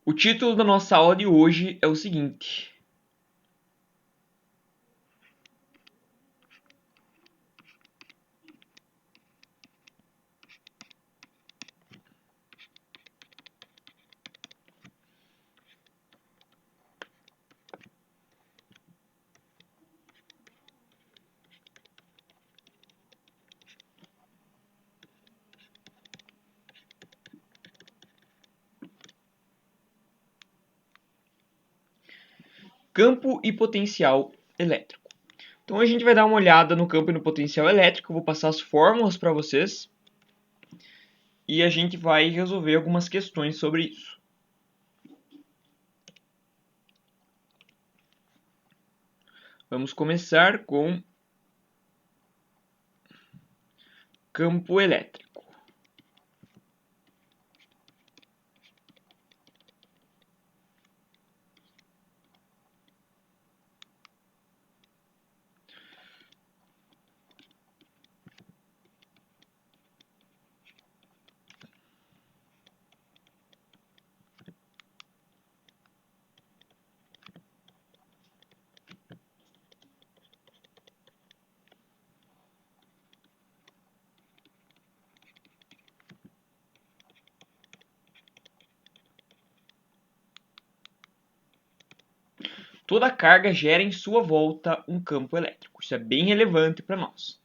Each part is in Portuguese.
O título da nossa aula de hoje é o seguinte: campo e potencial elétrico. Então a gente vai dar uma olhada no campo e no potencial elétrico, eu vou passar as fórmulas para vocês e a gente vai resolver algumas questões sobre isso. Vamos começar com campo elétrico. Toda carga gera em sua volta um campo elétrico. Isso é bem relevante para nós.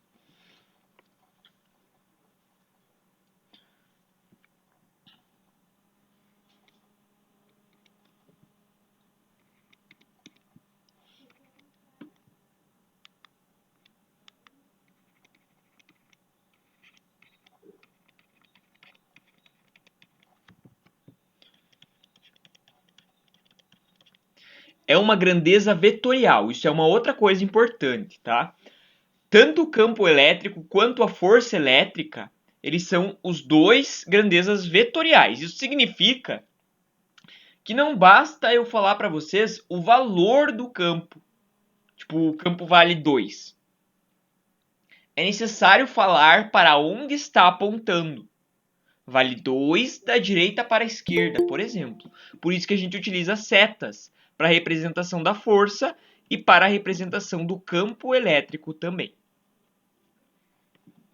É uma grandeza vetorial, isso é uma outra coisa importante, tá? Tanto o campo elétrico quanto a força elétrica, eles são os dois grandezas vetoriais. Isso significa que não basta eu falar para vocês o valor do campo. Tipo, o campo vale 2. É necessário falar para onde está apontando. Vale 2 da direita para a esquerda, por exemplo. Por isso que a gente utiliza setas para a representação da força e para a representação do campo elétrico também.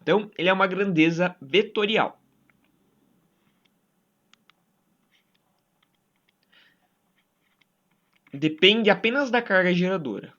Então, ele é uma grandeza vetorial. Depende apenas da carga geradora.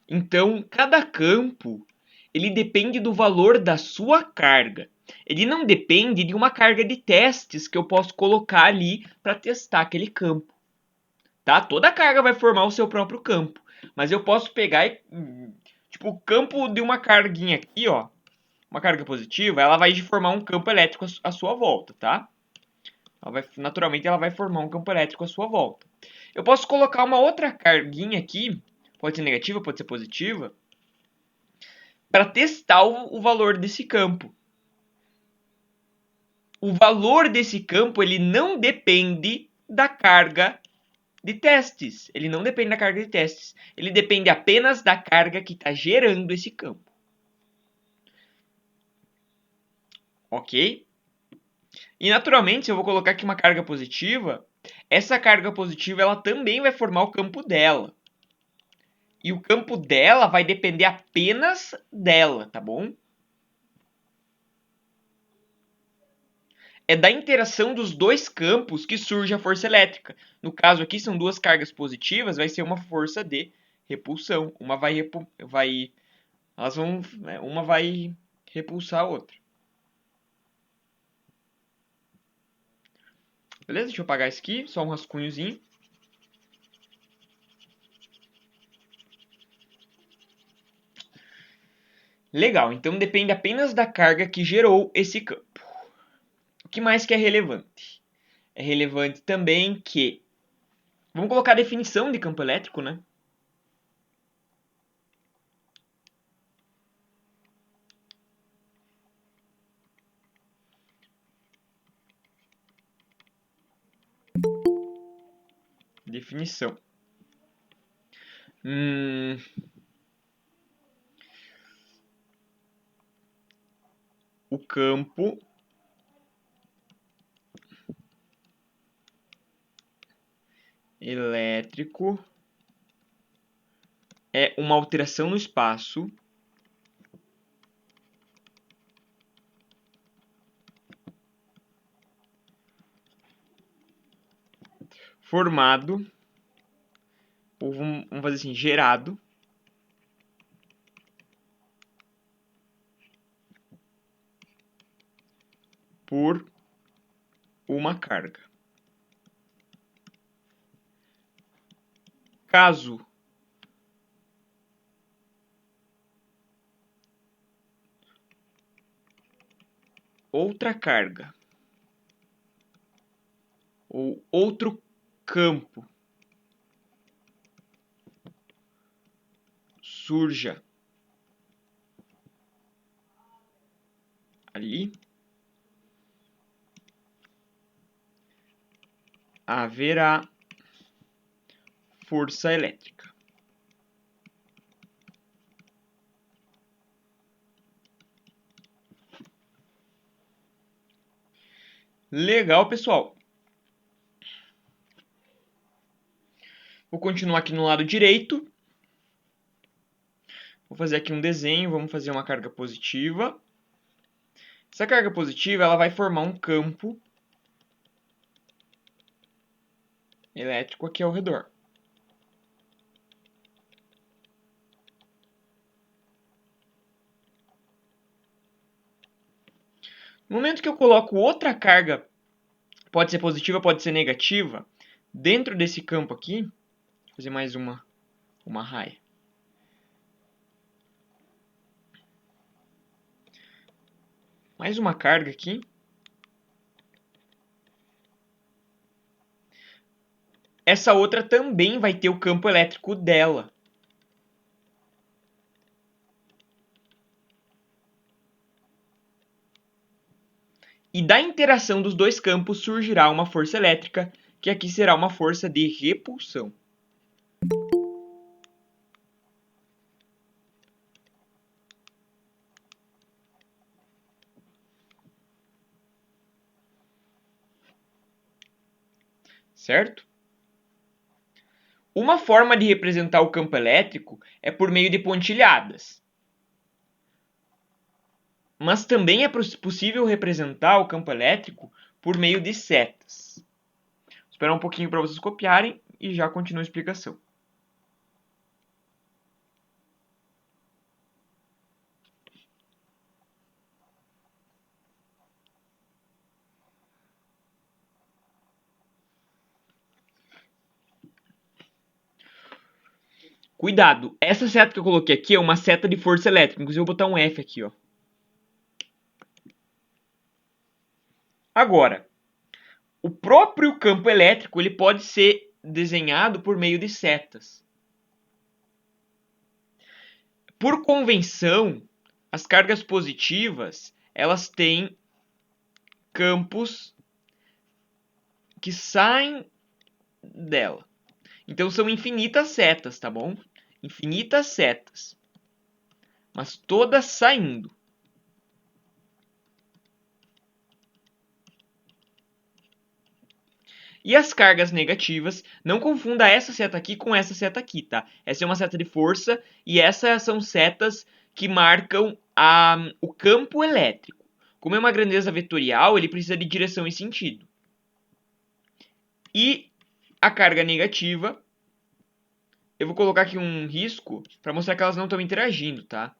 Então, cada campo ele depende do valor da sua carga. Ele não depende de uma carga de testes que eu posso colocar ali para testar aquele campo. Tá? Toda carga vai formar o seu próprio campo. Mas eu posso pegar e, tipo, o campo de uma carguinha aqui, ó, uma carga positiva, ela vai formar um campo elétrico à sua volta, tá? Naturalmente ela vai formar um campo elétrico à sua volta. Eu posso colocar uma outra carguinha aqui, pode ser negativa, pode ser positiva, para testar o valor desse campo. O valor desse campo ele não depende da carga de testes. Ele não depende da carga de testes. Ele depende apenas da carga que está gerando esse campo. Ok? E naturalmente, se eu vou colocar aqui uma carga positiva, essa carga positiva ela também vai formar o campo dela. E o campo dela vai depender apenas dela, tá bom? É da interação dos dois campos que surge a força elétrica. No caso aqui são duas cargas positivas, vai ser uma força de repulsão. Uma uma vai repulsar a outra. Beleza? Deixa eu apagar isso aqui, só um rascunhozinho. Legal, então depende apenas da carga que gerou esse campo. O que mais que é relevante? É relevante também que... Vamos colocar a definição de campo elétrico, né? Definição. O campo elétrico é uma alteração no espaço formado, ou vamos fazer assim, gerado por uma carga. Caso outra carga ou outro campo surja ali, haverá força elétrica. Legal, pessoal. Vou continuar aqui no lado direito. Vou fazer aqui um desenho, vamos fazer uma carga positiva. Essa carga positiva ela vai formar um campo elétrico aqui ao redor. No momento que eu coloco outra carga, pode ser positiva, pode ser negativa, dentro desse campo aqui, vou fazer mais uma raia. Mais uma carga aqui. Essa outra também vai ter o campo elétrico dela. E da interação dos dois campos surgirá uma força elétrica, que aqui será uma força de repulsão. Certo? Uma forma de representar o campo elétrico é por meio de pontilhadas. Mas também é possível representar o campo elétrico por meio de setas. Vou esperar um pouquinho para vocês copiarem e já continuo a explicação. Cuidado, essa seta que eu coloquei aqui é uma seta de força elétrica. Inclusive eu vou botar um F aqui, ó. Agora, o próprio campo elétrico ele pode ser desenhado por meio de setas. Por convenção, as cargas positivas elas têm campos que saem dela. Então são infinitas setas, tá bom? Infinitas setas. Mas todas saindo. E as cargas negativas, não confunda essa seta aqui com essa seta aqui, tá? Essa é uma seta de força e essas são setas que marcam o campo elétrico. Como é uma grandeza vetorial, ele precisa de direção e sentido. E a carga negativa, eu vou colocar aqui um risco para mostrar que elas não estão interagindo, tá?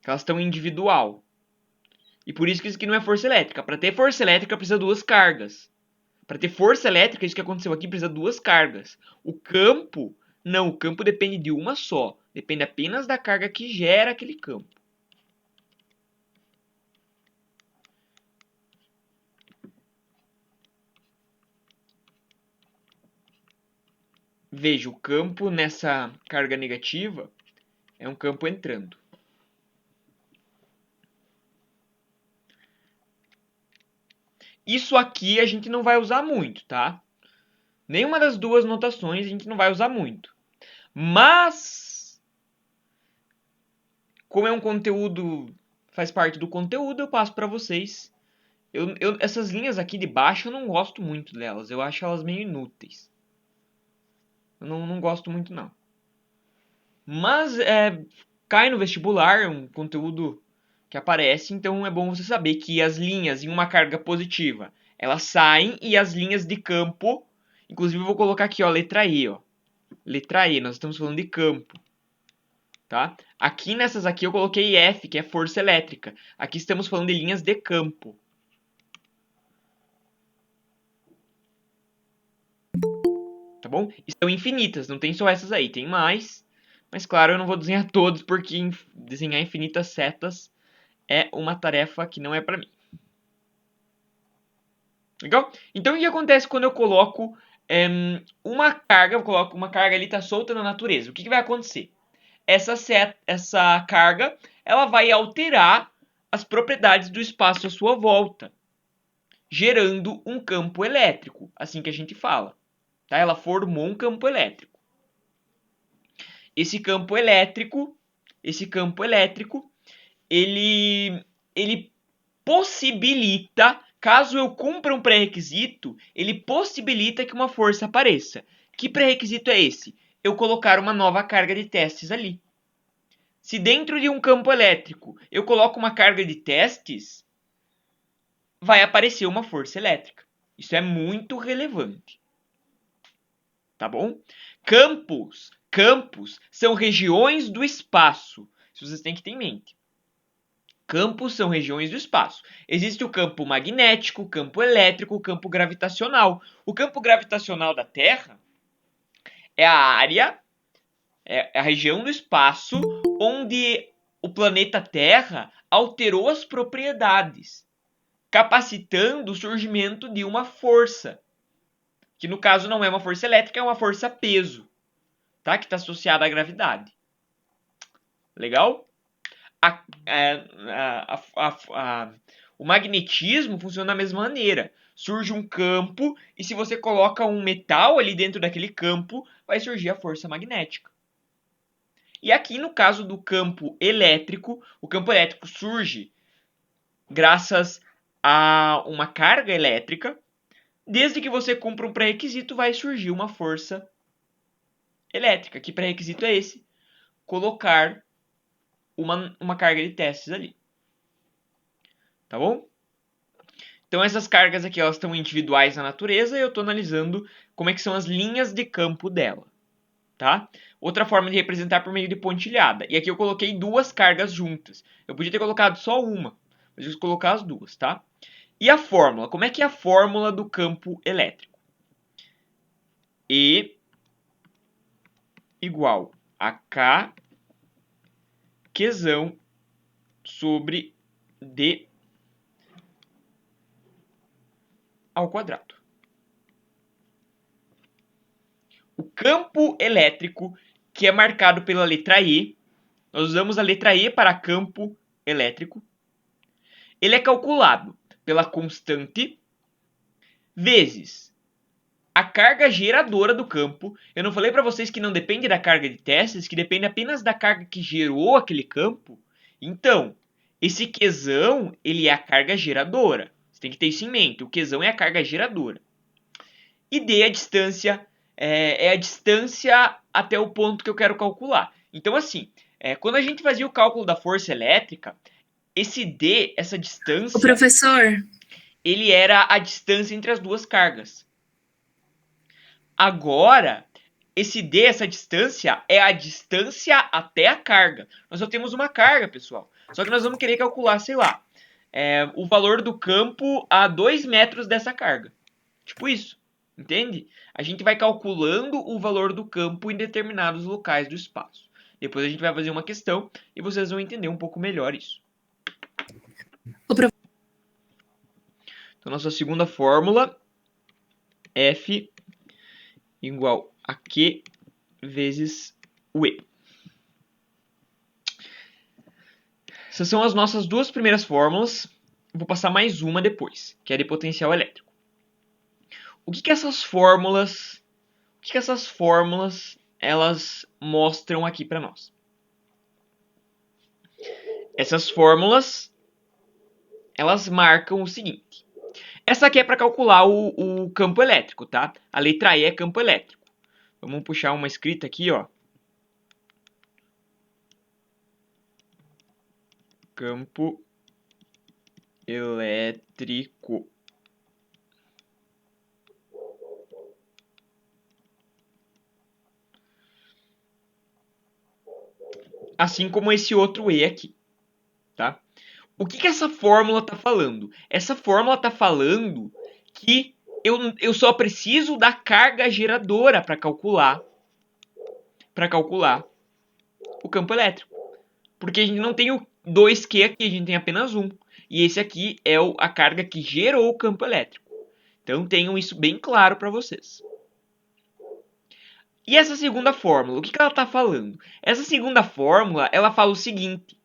Que elas estão individual. E por isso que isso aqui não é força elétrica. Para ter força elétrica precisa de duas cargas. Para ter força elétrica, isso que aconteceu aqui precisa de duas cargas. O campo, não, o campo depende de uma só. Depende apenas da carga que gera aquele campo. Veja, o campo nessa carga negativa é um campo entrando. Isso aqui a gente não vai usar muito, tá? Nenhuma das duas notações a gente não vai usar muito. Mas, como é um conteúdo, faz parte do conteúdo, eu passo para vocês. Essas linhas aqui de baixo eu não gosto muito delas. Eu acho elas meio inúteis. Eu não gosto muito, não. Mas cai no vestibular, é um conteúdo que aparece, então é bom você saber que as linhas em uma carga positiva, elas saem e as linhas de campo, inclusive eu vou colocar aqui, ó, letra E, ó. Letra E, nós estamos falando de campo, tá? Aqui nessas aqui eu coloquei F, que é força elétrica. Aqui estamos falando de linhas de campo. Tá bom? E são infinitas, não tem só essas aí, tem mais. Mas claro, eu não vou desenhar todos, porque desenhar infinitas setas é uma tarefa que não é para mim. Legal? Então o que acontece quando eu coloco uma carga, eu coloco uma carga ali, tá solta na natureza. O que vai acontecer? Essa carga, ela vai alterar as propriedades do espaço à sua volta, gerando um campo elétrico, assim que a gente fala. Tá? Ela formou um campo elétrico. Esse campo elétrico, ele possibilita, caso eu cumpra um pré-requisito, ele possibilita que uma força apareça. Que pré-requisito é esse? Eu colocar uma nova carga de testes ali. Se dentro de um campo elétrico eu coloco uma carga de testes, vai aparecer uma força elétrica. Isso é muito relevante. Tá bom? Campos são regiões do espaço. Isso vocês têm que ter em mente. Campos são regiões do espaço. Existe o campo magnético, o campo elétrico, o campo gravitacional. O campo gravitacional da Terra é a área, é a região do espaço onde o planeta Terra alterou as propriedades, capacitando o surgimento de uma força, que no caso não é uma força elétrica, é uma força peso, tá? Que está associada à gravidade. Legal? O magnetismo funciona da mesma maneira. Surge um campo e se você coloca um metal ali dentro daquele campo, vai surgir a força magnética. E aqui no caso do campo elétrico, o campo elétrico surge graças a uma carga elétrica. Desde que você cumpra um pré-requisito, vai surgir uma força elétrica. Que pré-requisito é esse? Colocar uma carga de testes ali. Tá bom? Então essas cargas aqui elas estão individuais na natureza e eu estou analisando como é que são as linhas de campo dela. Tá? Outra forma de representar por meio de pontilhada. E aqui eu coloquei duas cargas juntas. Eu podia ter colocado só uma, mas eu vou colocar as duas, tá? E a fórmula? Como é que é a fórmula do campo elétrico? E igual a K Qzão sobre D ao quadrado. O campo elétrico, que é marcado pela letra E, nós usamos a letra E para campo elétrico. Ele é calculado pela constante vezes a carga geradora do campo. Eu não falei para vocês que não depende da carga de testes, que depende apenas da carga que gerou aquele campo? Então, esse Qzão, ele é a carga geradora. Você tem que ter isso em mente. O Qzão é a carga geradora. E D é a distância até o ponto que eu quero calcular. Então, assim, quando a gente fazia o cálculo da força elétrica, esse D, essa O distância, professor, ele era a distância entre as duas cargas. Agora, esse D, essa distância, é a distância até a carga. Nós só temos uma carga, pessoal. Só que nós vamos querer calcular, sei lá, o valor do campo a 2 metros dessa carga. Tipo isso, entende? A gente vai calculando o valor do campo em determinados locais do espaço. Depois a gente vai fazer uma questão e vocês vão entender um pouco melhor isso. o pro- Então, nossa segunda fórmula, F igual a Q vezes o E. Essas são as nossas duas primeiras fórmulas. Vou passar mais uma depois, que é a de potencial elétrico. O que essas fórmulas elas mostram aqui para nós? Essas fórmulas elas marcam o seguinte. Essa aqui é para calcular o campo elétrico, tá? A letra E é campo elétrico. Vamos puxar uma escrita aqui, ó. Campo elétrico. Assim como esse outro E aqui, tá? O que essa fórmula está falando? Essa fórmula está falando que eu só preciso da carga geradora para calcular o campo elétrico. Porque a gente não tem o 2Q aqui, a gente tem apenas um. E esse aqui é a carga que gerou o campo elétrico. Então tenham isso bem claro para vocês. E essa segunda fórmula, o que ela está falando? Essa segunda fórmula, ela fala o seguinte.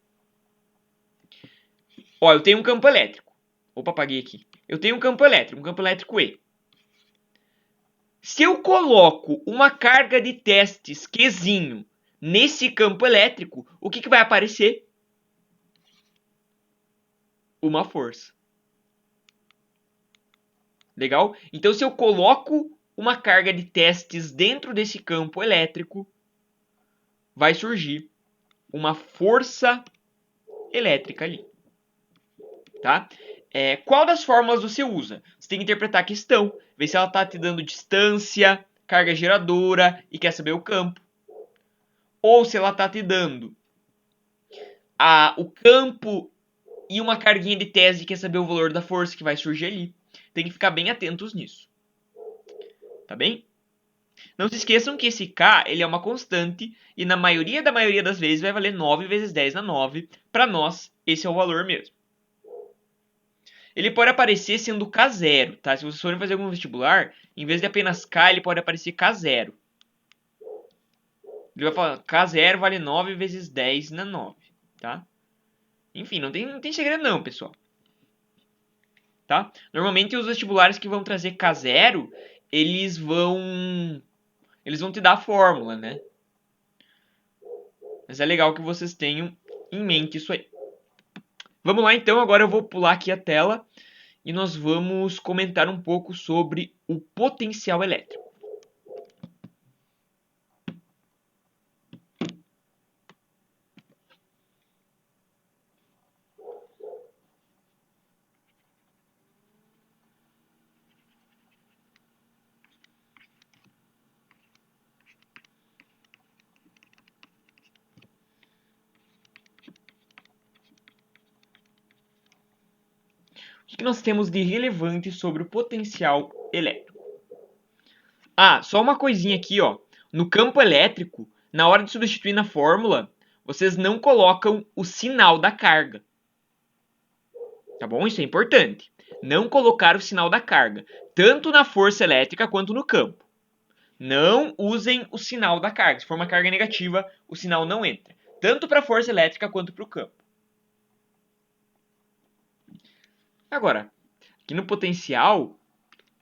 Ó, eu tenho um campo elétrico. Opa, apaguei aqui. Eu tenho um campo elétrico E. Se eu coloco uma carga de testes Qzinho nesse campo elétrico, o que vai aparecer? Uma força. Legal? Então, se eu coloco uma carga de testes dentro desse campo elétrico, vai surgir uma força elétrica ali. Tá? Qual das fórmulas você usa? Você tem que interpretar a questão, ver se ela está te dando distância, carga geradora e quer saber o campo. Ou se ela está te dando o campo e uma carguinha de tese e quer saber o valor da força que vai surgir ali. Tem que ficar bem atentos nisso. Tá bem? Não se esqueçam que esse K ele é uma constante e na maioria das vezes vai valer 9 vezes 10 na 9. Para nós, esse é o valor mesmo. Ele pode aparecer sendo K0, tá? Se vocês forem fazer algum vestibular, em vez de apenas K, ele pode aparecer K0. Ele vai falar K0 vale 9 vezes 10 na 9, tá? Enfim, não tem segredo não, pessoal. Tá? Normalmente os vestibulares que vão trazer K0, eles vão te dar a fórmula, né? Mas é legal que vocês tenham em mente isso aí. Vamos lá então, agora eu vou pular aqui a tela e nós vamos comentar um pouco sobre o potencial elétrico. O que nós temos de relevante sobre o potencial elétrico? Só uma coisinha aqui, ó. No campo elétrico, na hora de substituir na fórmula, vocês não colocam o sinal da carga. Tá bom? Isso é importante. Não colocar o sinal da carga, tanto na força elétrica quanto no campo. Não usem o sinal da carga. Se for uma carga negativa, o sinal não entra. Tanto para a força elétrica quanto para o campo. Agora, aqui no potencial,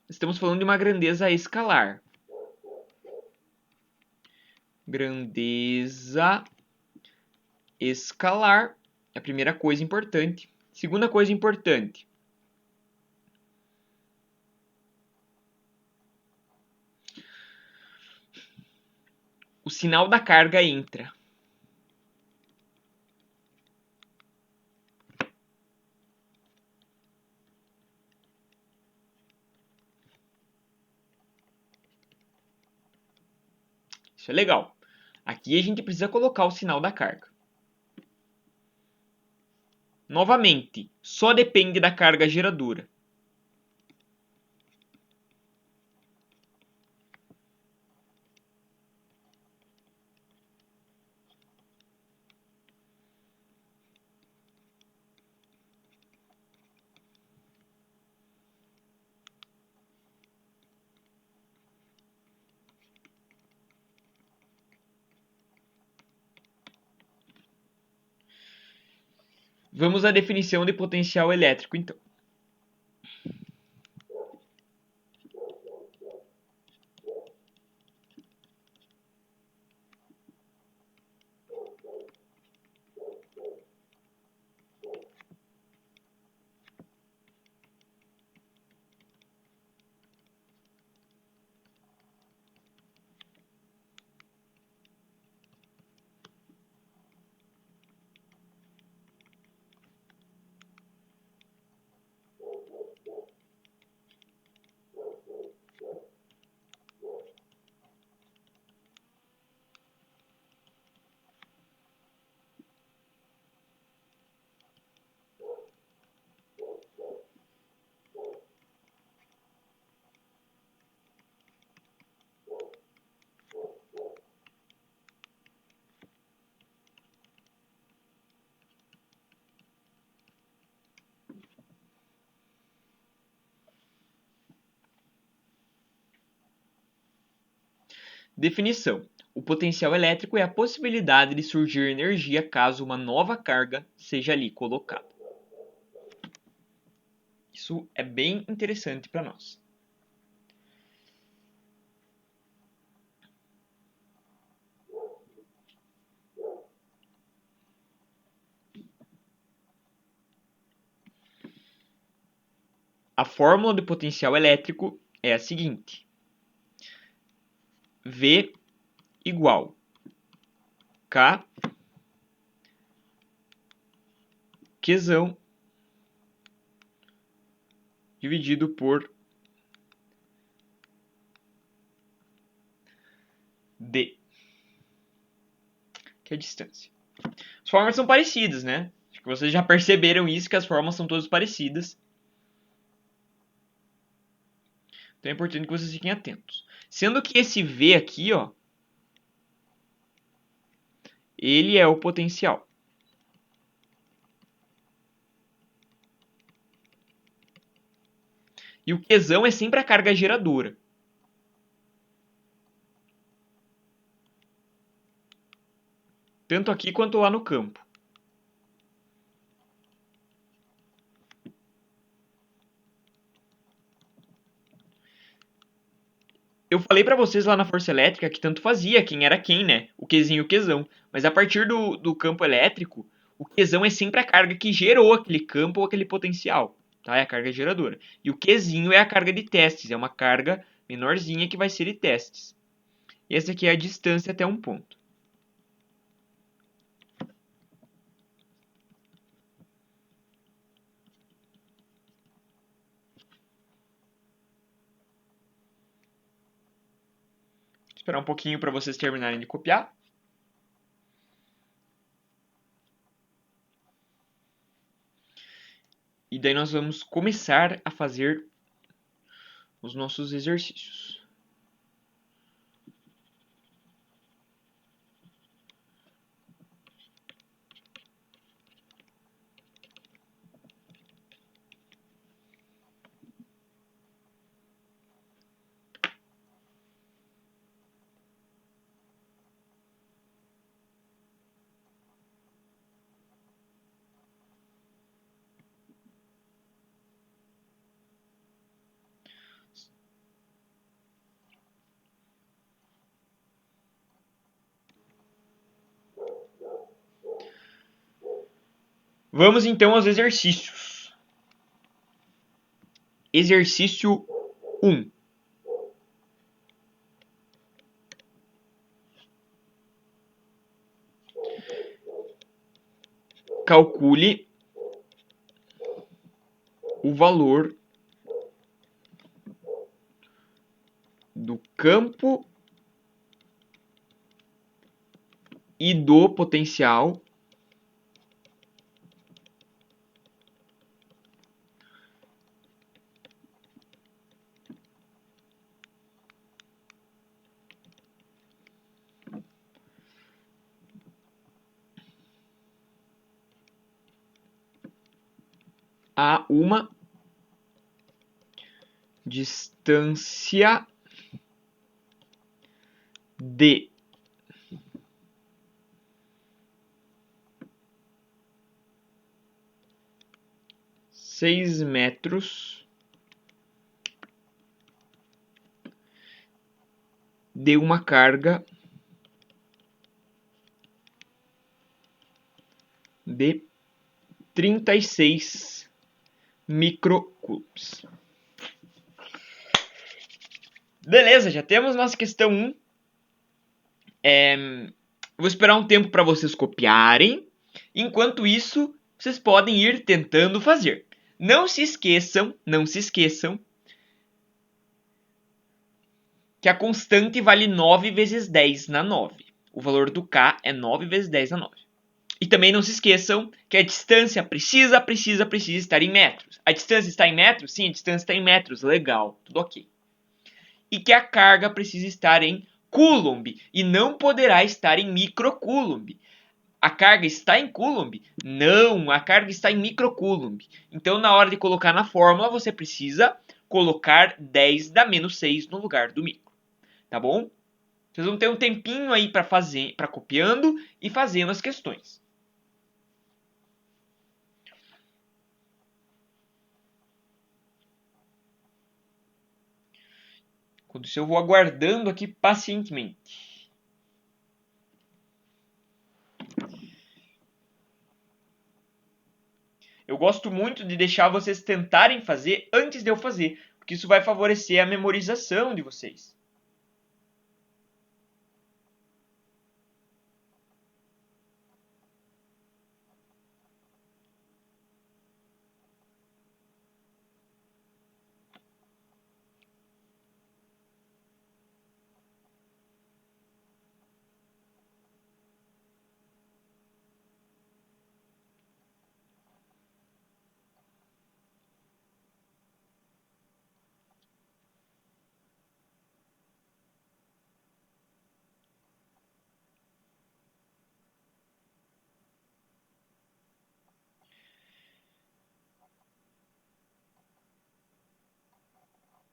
estamos falando de uma grandeza escalar. Grandeza escalar é a primeira coisa importante. Segunda coisa importante. O sinal da carga entra. Isso é legal. Aqui a gente precisa colocar o sinal da carga. Novamente, só depende da carga geradora. Vamos à definição de potencial elétrico, então. Definição. O potencial elétrico é a possibilidade de surgir energia caso uma nova carga seja ali colocada. Isso é bem interessante para nós. A fórmula do potencial elétrico é a seguinte: V igual K Qzão dividido por D, que é a distância. As fórmulas são parecidas, né? Acho que vocês já perceberam isso, que as fórmulas são todas parecidas. Então é importante que vocês fiquem atentos. Sendo que esse V aqui, ó, ele é o potencial. E o Qzão é sempre a carga geradora. Tanto aqui quanto lá no campo. Eu falei para vocês lá na força elétrica que tanto fazia quem era quem, né? O Qzinho e o Qzão. Mas a partir do campo elétrico, o Qzão é sempre a carga que gerou aquele campo ou aquele potencial. Tá? É a carga geradora. E o Qzinho é a carga de testes. É uma carga menorzinha que vai ser de testes. E essa aqui é a distância até um ponto. Esperar um pouquinho para vocês terminarem de copiar. E daí nós vamos começar a fazer os nossos exercícios. Vamos então aos exercícios. Exercício 1. Calcule o valor do campo e do potencial a uma distância de 6 metros de uma carga de 36 microcoulombs. Beleza, já temos nossa questão 1. Vou esperar um tempo para vocês copiarem. Enquanto isso, vocês podem ir tentando fazer. Não se esqueçam que a constante vale 9 vezes 10 na 9. O valor do K é 9 vezes 10 na 9. E também não se esqueçam que a distância precisa estar em metros. A distância está em metros? Sim, a distância está em metros. Legal, tudo ok. E que a carga precisa estar em coulomb e não poderá estar em microcoulomb. A carga está em coulomb? Não, a carga está em microcoulomb. Então, na hora de colocar na fórmula, você precisa colocar 10 da menos 6 no lugar do micro. Tá bom? Vocês vão ter um tempinho aí para copiando e fazendo as questões. Enquanto isso, eu vou aguardando aqui pacientemente. Eu gosto muito de deixar vocês tentarem fazer antes de eu fazer, porque isso vai favorecer a memorização de vocês.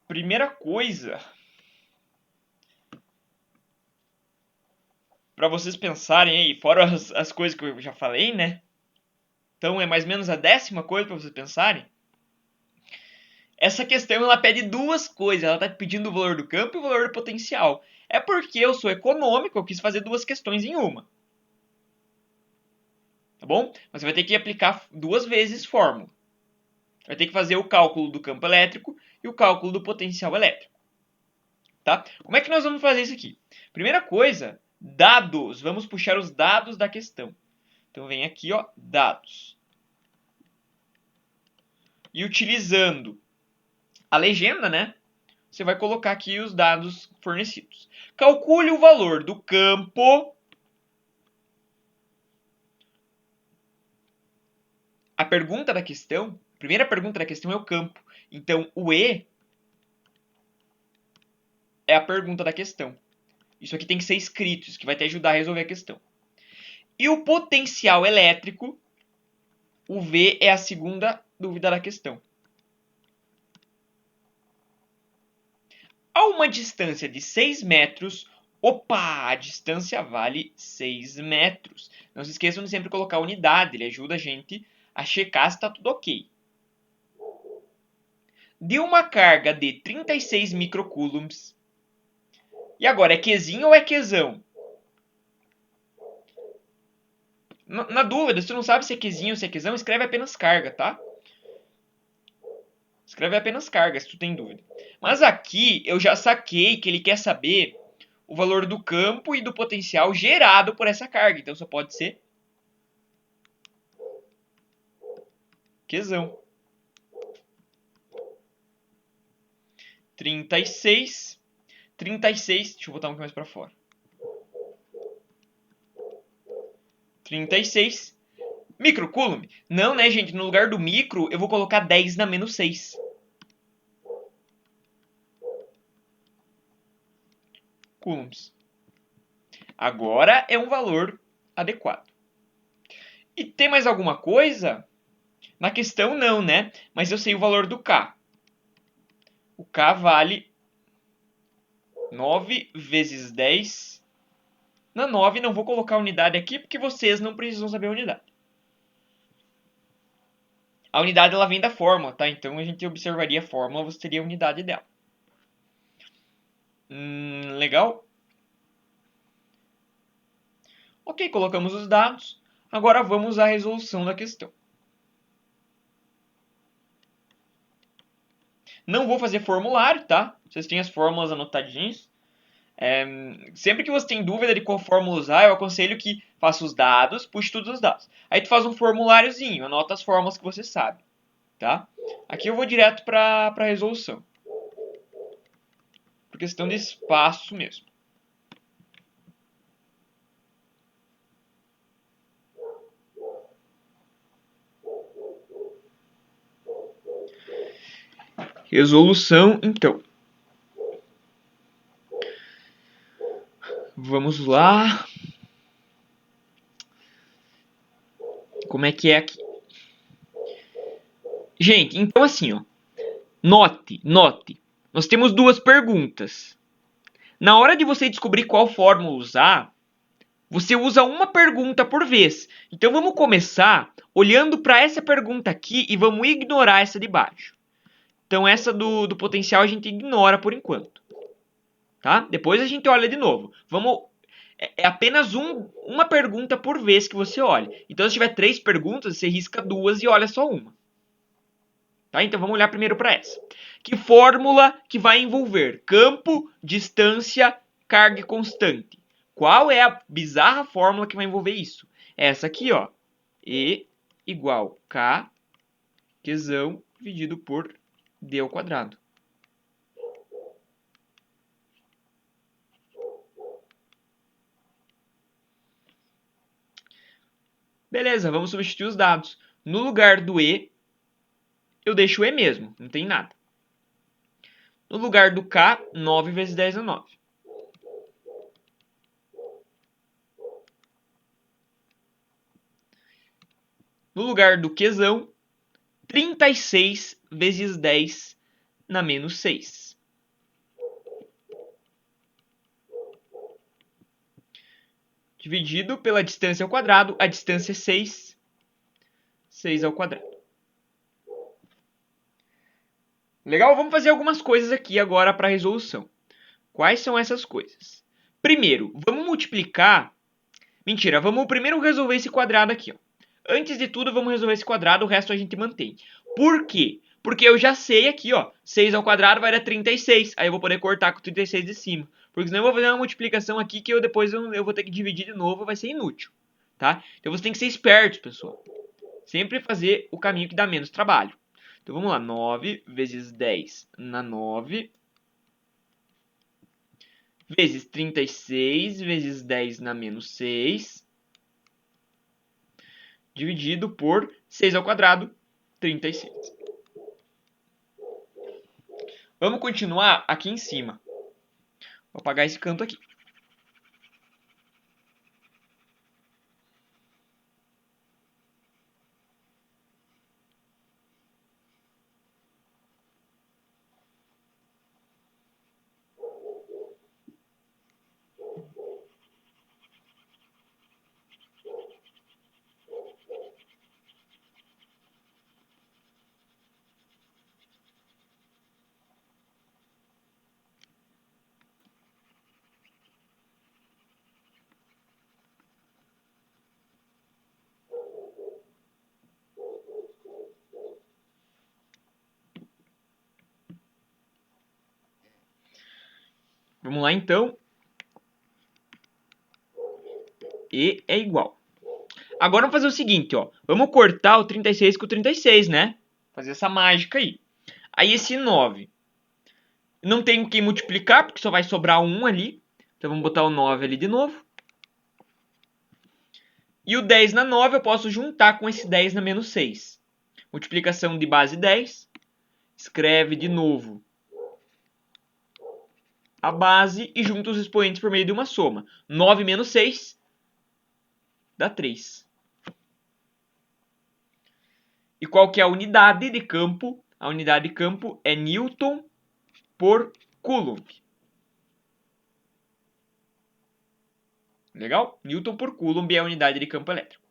Primeira coisa para vocês pensarem aí, fora as coisas que eu já falei, né? Então é mais ou menos a 10ª coisa para vocês pensarem. Essa questão ela pede duas coisas, ela está pedindo o valor do campo e o valor do potencial. É porque eu sou econômico, eu quis fazer duas questões em uma. Tá bom? Mas você vai ter que aplicar 2 vezes fórmula. Vai ter que fazer o cálculo do campo elétrico e o cálculo do potencial elétrico. Tá? Como é que nós vamos fazer isso aqui? Primeira coisa, dados. Vamos puxar os dados da questão. Então vem aqui, ó, dados. E utilizando a legenda, né? Você vai colocar aqui os dados fornecidos. Calcule o valor do campo. A pergunta da questão, a primeira pergunta da questão é o campo. Então, o E é a pergunta da questão. Isso aqui tem que ser escrito, isso que vai te ajudar a resolver a questão. E o potencial elétrico, o V é a segunda dúvida da questão. A uma distância de 6 metros, opa, a distância vale 6 metros. Não se esqueçam de sempre colocar a unidade, ele ajuda a gente a checar se está tudo ok. De uma carga de 36 microcoulombs. E agora, é Qzinho ou é Qzão? Na dúvida, se tu não sabe se é Qzinho ou se é Qzão, escreve apenas carga, tá? Escreve apenas carga, se tu tem dúvida. Mas aqui eu já saquei que ele quer saber o valor do campo e do potencial gerado por essa carga. Então só pode ser Qzão. 36. Deixa eu botar um pouco mais para fora. 36 microcoulomb. Não, né, gente? No lugar do micro, eu vou colocar 10 na menos 6. Coulombs. Agora é um valor adequado. E tem mais alguma coisa? Na questão não, né? Mas eu sei o valor do K. O K vale 9 vezes 10. Na 9 não vou colocar a unidade aqui porque vocês não precisam saber a unidade. A unidade ela vem da fórmula, tá? Então a gente observaria a fórmula, você teria a unidade dela. Legal? Ok, colocamos os dados. Agora vamos à resolução da questão. Não vou fazer formulário, tá? Vocês têm as fórmulas anotadinhas. Sempre que você tem dúvida de qual fórmula usar, eu aconselho que faça os dados, puxe todos os dados. Aí tu faz um formuláriozinho, anota as fórmulas que você sabe, tá? Aqui eu vou direto para a resolução. Por questão de espaço mesmo. Resolução, então. Vamos lá. Como é que é aqui? Gente, então assim, ó. Note. Nós temos duas perguntas. Na hora de você descobrir qual fórmula usar, você usa uma pergunta por vez. Então vamos começar olhando para essa pergunta aqui e vamos ignorar essa de baixo. Então essa do potencial a gente ignora por enquanto. Tá? Depois a gente olha de novo. É apenas uma pergunta por vez que você olha. Então se tiver 3 perguntas, você risca 2 e olha só uma. Tá? Então vamos olhar primeiro para essa. Que fórmula que vai envolver campo, distância, carga e constante? Qual é a bizarra fórmula que vai envolver isso? Essa aqui, ó. E igual K, Qzão, dividido por D ao quadrado. Beleza, vamos substituir os dados. No lugar do E, eu deixo o E mesmo, não tem nada. No lugar do K, 9 vezes 10 é 9. No lugar do Qzão, 36 vezes 10 na menos 6. Dividido pela distância ao quadrado, a distância é 6. 6 ao quadrado. Legal? Vamos fazer algumas coisas aqui agora para a resolução. Quais são essas coisas? Primeiro, vamos multiplicar... Mentira, vamos primeiro resolver esse quadrado aqui. Ó. Antes de tudo, vamos resolver esse quadrado, o resto a gente mantém. Por quê? Porque eu já sei aqui, ó, 6 ao quadrado vai dar 36. Aí eu vou poder cortar com 36 de cima. Porque senão eu vou fazer uma multiplicação aqui que depois eu vou ter que dividir de novo, vai ser inútil. Tá? Então você tem que ser esperto, pessoal. Sempre fazer o caminho que dá menos trabalho. Então vamos lá, 9 vezes 10 na 9, vezes 36 vezes 10 na menos 6, dividido por 6 ao quadrado, 36. Vamos continuar aqui em cima. Vou apagar esse canto aqui. Vamos lá então. E é igual. Agora vamos fazer o seguinte, ó. Vamos cortar o 36 com o 36, né? Fazer essa mágica aí. Aí esse 9. Não tenho que multiplicar, porque só vai sobrar 1 ali. Então vamos botar o 9 ali de novo. E o 10 na 9 eu posso juntar com esse 10 na menos 6. Multiplicação de base 10. Escreve de novo a base e junta os expoentes por meio de uma soma. 9 menos 6 dá 3. E qual que é a unidade de campo? A unidade de campo é Newton por Coulomb. Legal? Newton por Coulomb é a unidade de campo elétrico.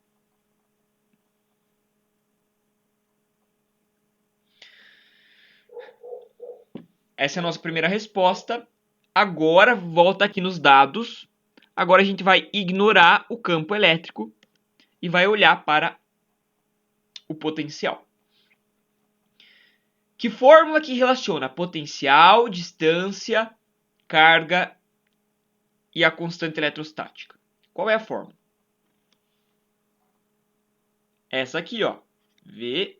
Essa é a nossa primeira resposta. Agora, volta aqui nos dados. Agora a gente vai ignorar o campo elétrico e vai olhar para o potencial. Que fórmula que relaciona potencial, distância, carga e a constante eletrostática? Qual é a fórmula? Essa aqui, ó. V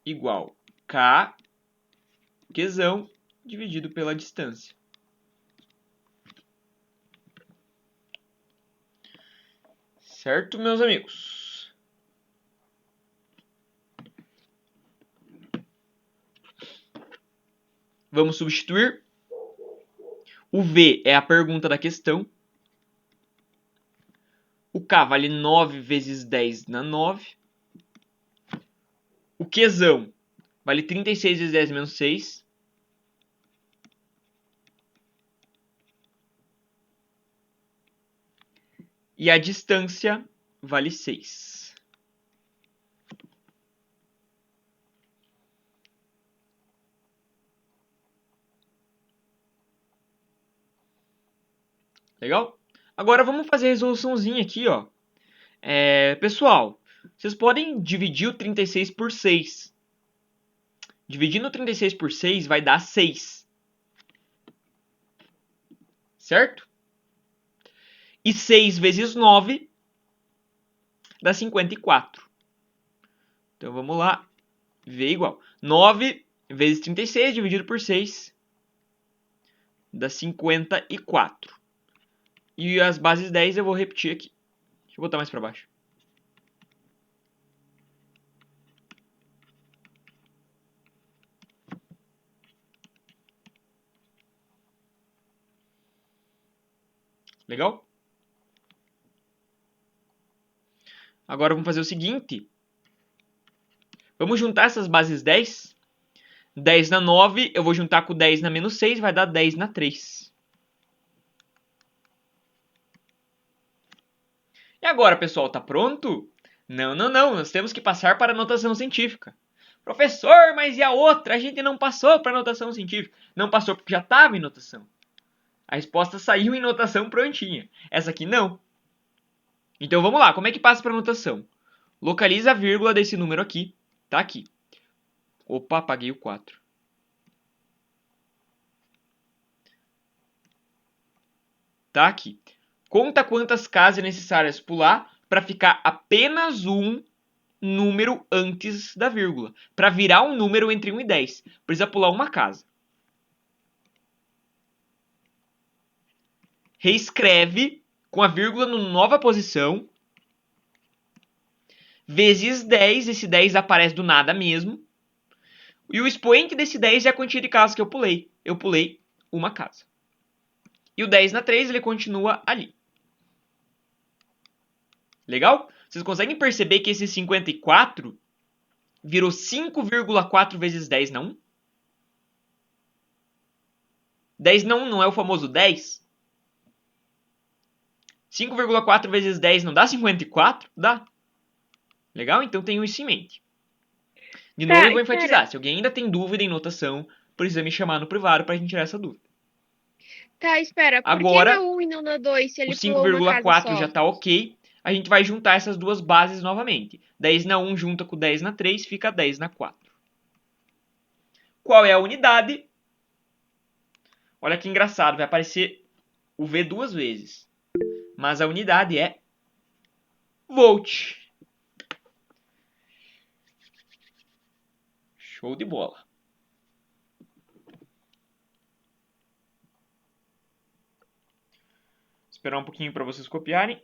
igual K, Qzão, dividido pela distância. Certo, meus amigos? Vamos substituir. O V é a pergunta da questão. O K vale 9 vezes 10 na 9. O Qzão vale 36 vezes 10 menos 6. e a distância vale 6. Legal? Agora vamos fazer a resoluçãozinha aqui, ó. Pessoal, vocês podem dividir o 36 por 6. Dividindo o 36 por 6 vai dar 6. Certo? E 6 vezes 9 dá 54. Então vamos lá. V igual. 9 vezes 36 dividido por 6 dá 54. E as bases 10 eu vou repetir aqui. Deixa eu botar mais para baixo. Legal? Agora vamos fazer o seguinte. Vamos juntar essas bases 10. 10 na 9, eu vou juntar com 10 na menos 6, vai dar 10 na 3. E agora, pessoal, tá pronto? Não, não, não, nós temos que passar para a notação científica. Professor, mas e a outra? A gente não passou para a notação científica. Não passou porque já estava em notação. A resposta saiu em notação prontinha. Essa aqui não. Então vamos lá, como é que passa para a notação? Localiza a vírgula desse número aqui. Tá aqui. Opa, apaguei o 4. Tá aqui. Conta quantas casas é necessárias pular para ficar apenas um número antes da vírgula. Para virar um número entre 1 e 10. Precisa pular uma casa. Reescreve com a vírgula na nova posição. Vezes 10. Esse 10 aparece do nada mesmo. E o expoente desse 10 é a quantia de casas que eu pulei. Eu pulei uma casa. E o 10 na 3 ele continua ali. Legal? Vocês conseguem perceber que esse 54 virou 5,4 vezes 10 na 1? 10 na 1 não é o famoso 10? 5,4 vezes 10 não dá 54? Dá. Legal? Então tenham isso em mente. De novo eu vou enfatizar. Se alguém ainda tem dúvida em notação, precisa me chamar no privado pra gente tirar essa dúvida. Tá, espera. Por que Agora, na 1 e não na 2 se o ele pulou uma casa 5,4 só? já tá ok. A gente vai juntar essas duas bases novamente. 10 na 1 junta com 10 na 3, fica 10 na 4. Qual é a unidade? Olha que engraçado, vai aparecer o V duas vezes. Mas a unidade é volt. Show de bola. Esperar um pouquinho para vocês copiarem.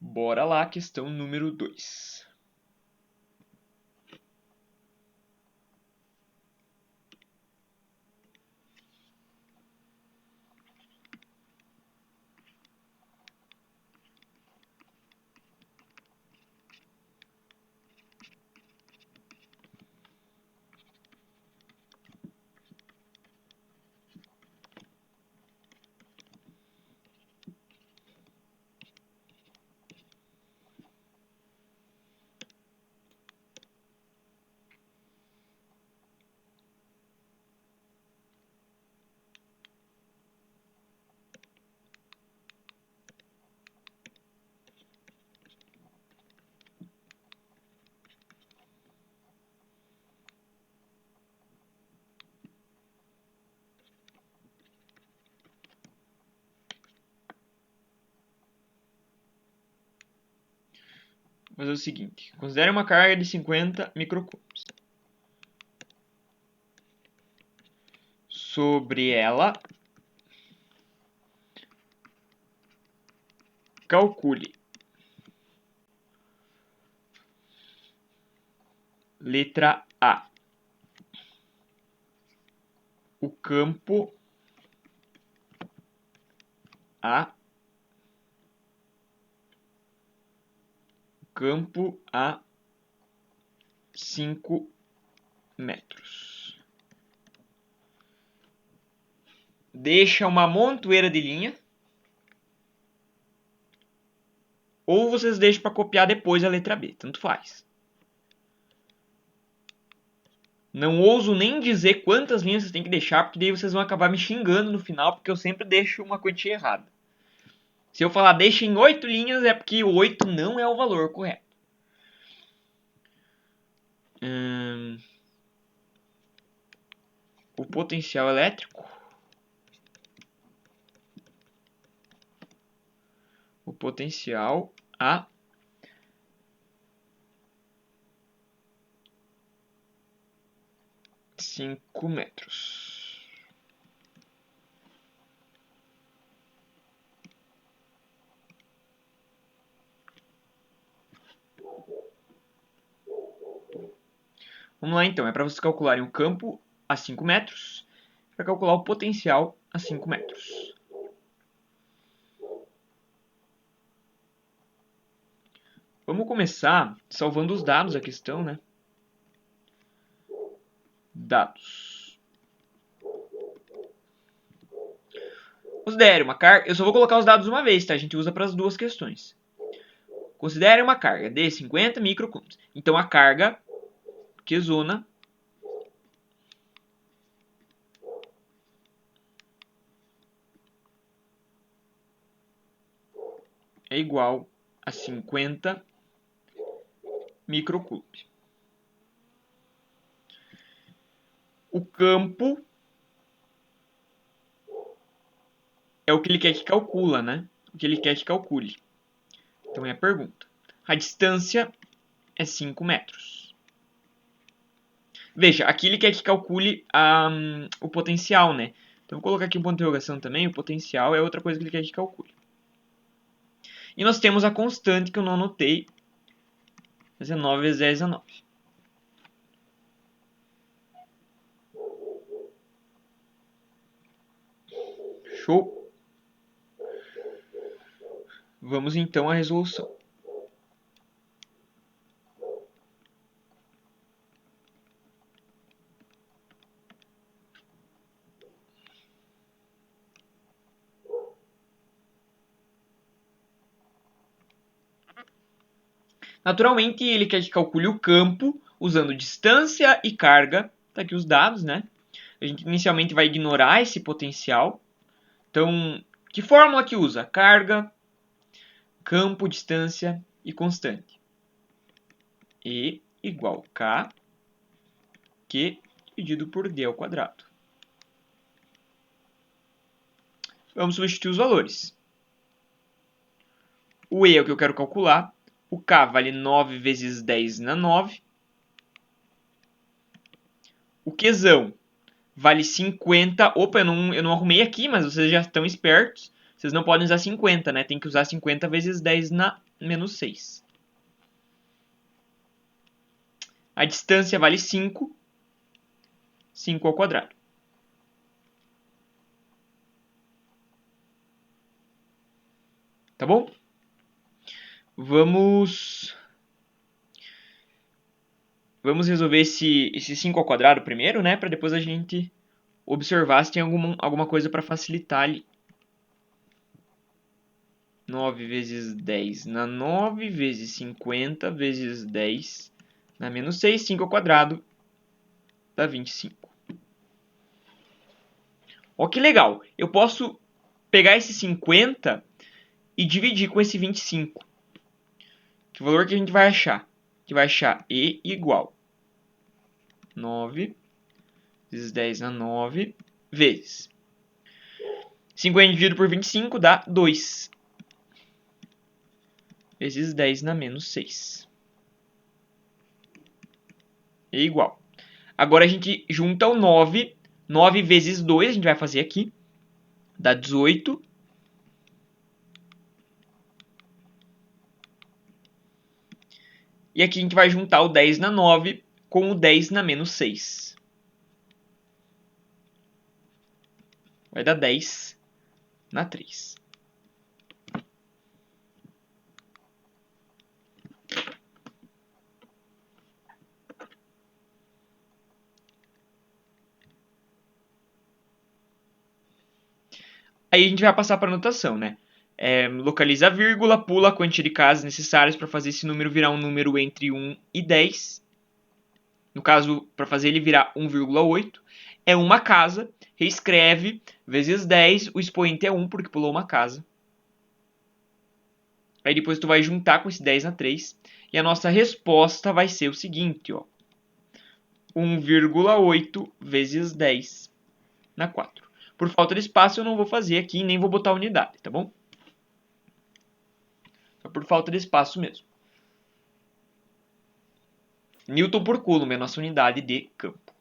Bora lá, questão número 2. fazer o seguinte. Considere uma carga de 50 microcoulombs. Sobre ela, calcule. Letra A. O campo a 5 metros. Deixa uma montoeira de linha. Ou vocês deixam para copiar depois a letra B, tanto faz. Não ouso nem dizer quantas linhas vocês têm que deixar, porque daí vocês vão acabar me xingando no final, porque eu sempre deixo uma quantia errada. Se eu falar deixa em 8 linhas, é porque 8 não é o valor correto. O potencial elétrico. O potencial a 5 metros. Vamos lá então, é para vocês calcularem o campo a 5 metros, para calcular o potencial a 5 metros. Vamos começar salvando os dados da questão, né? Dados. Considere uma carga... Eu só vou colocar os dados uma vez, tá? A gente usa para as duas questões. Considere uma carga de 50 microcoulombs. Então a carga Qzona é igual a 50 microcoulombs. O campo é o que ele quer que calcula, né? O que ele quer que calcule. Então é a pergunta. A distância é 5 metros. Veja, aqui ele quer que calcule o potencial, né? Então vou colocar aqui um ponto de interrogação também. O potencial é outra coisa que ele quer que calcule. E nós temos a constante que eu não anotei. 19 vezes 10 é 9. Show. Vamos então à resolução. Naturalmente, ele quer que calcule o campo usando distância e carga. Tá aqui os dados, né? A gente inicialmente vai ignorar esse potencial. Então, que fórmula que usa? Carga, campo, distância e constante. E igual K, Q dividido por D ao quadrado. Vamos substituir os valores. O E é o que eu quero calcular. O K vale 9 vezes 10 na 9. O Qzão vale 50. Opa, eu não arrumei aqui, mas vocês já estão espertos. Vocês não podem usar 50, né? Tem que usar 50 vezes 10 na menos 6. A distância vale 5. 5 ao quadrado. Tá bom? Vamos resolver esse 5 ao quadrado primeiro, né? Para depois a gente observar se tem alguma coisa para facilitar ali. 9 vezes 10 na 9 vezes 50 vezes 10 na menos 6. 5 ao quadrado dá 25. Ó, que legal. Eu posso pegar esse 50 e dividir com esse 25. Que valor que a gente vai achar? Que vai achar E igual 9 vezes 10 na 9 vezes 50 dividido por 25 dá 2 vezes 10 na menos 6. é igual. Agora a gente junta o 9. 9 vezes 2, a gente vai fazer aqui. Dá 18. E aqui a gente vai juntar o 10 na 9 com o 10 na menos 6. Vai dar 10 na 3. Aí a gente vai passar para a notação, né? Localiza a vírgula, pula a quantia de casas necessárias para fazer esse número virar um número entre 1 e 10. No caso, para fazer ele virar 1,8. É uma casa, reescreve, vezes 10, o expoente é 1 porque pulou uma casa. Aí depois tu vai juntar com esse 10 na 3. E a nossa resposta vai ser o seguinte, ó. 1,8 vezes 10 na 4. Por falta de espaço eu não vou fazer aqui, nem vou botar unidade, tá bom? Só por falta de espaço mesmo. Newton por Coulomb é a nossa unidade de campo.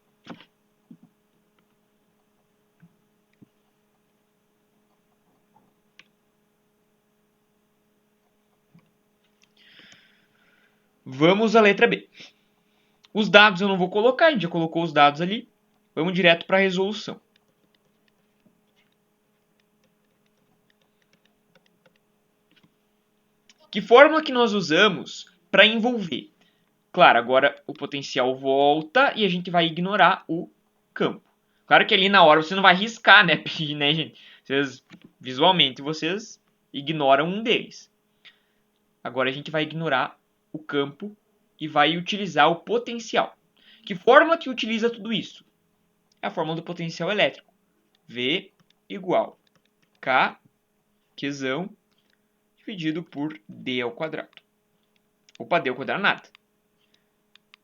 Vamos à letra B. Os dados eu não vou colocar, a gente já colocou os dados ali. Vamos direto para a resolução. Que fórmula que nós usamos para envolver? Claro, agora o potencial volta e a gente vai ignorar o campo. Claro que ali na hora você não vai riscar, né, né, gente? Visualmente vocês ignoram um deles. Agora a gente vai ignorar o campo e vai utilizar o potencial. Que fórmula que utiliza tudo isso? É a fórmula do potencial elétrico. V igual K, Qzão, dividido por D ao quadrado. Opa, D ao quadrado nada.